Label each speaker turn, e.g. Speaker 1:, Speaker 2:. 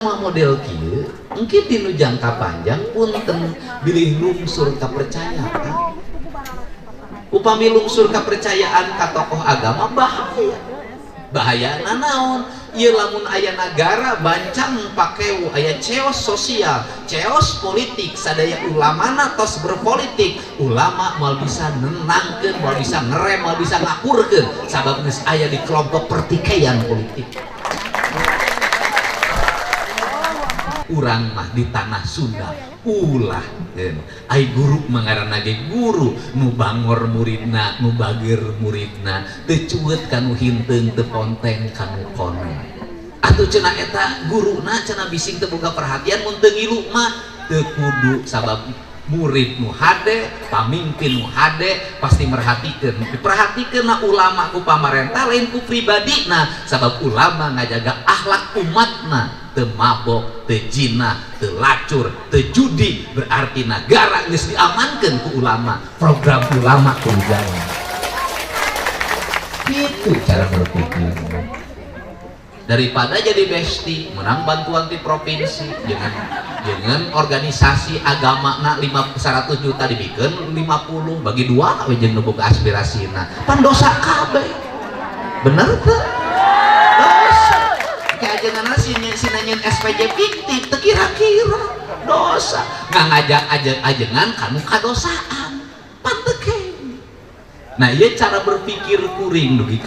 Speaker 1: model kieu mungkin dinu jangka panjang punten bilih lungsur kepercayaan. Upami lungsur kepercayaan ka tokoh agama bahaya naon ieu lamun aya nagara bancang pakeu aya ceos sosial ceos politik sadaya ulamana tos berpolitik ulama moal bisa nenangkeun moal bisa ngerem moal bisa ngakurkeun sabab geus aya di kelompok pertikaian politik. Urang mah di tanah Sunda ulah ai guru mengaranna ge guru nu bangor muridna nu bager muridna teu cueut kanu hinteung teu ponteng kanu kono atuh cenah eta guruna cenah bising teu boga perhatian mun teu ngilu mah teu kudu sabab murid nu hade pamimpin nu hade pasti merhatikeun diperhatikeunna ulama ku pamarentah lain ku pribadina sabab ulama ngajaga akhlak umatna teu mabok, teu jina, teu lacur, teu judi berarti negara geus diamankeun ku ulama program ulama ku jalan itu cara berpikir daripada jadi besti menang bantuan di provinsi dengan organisasi agama na 100 juta dibikin 50 bagi dua we jeung nu boga aspirasina pan dosa kabeh bener teu dosa kayak ajenganna sinanyeun SPJ fiktif teu kira-kira dosa ngajak ajengan kanu kadosaan pan teu kene. Nah ieu cara berpikir kuring dugi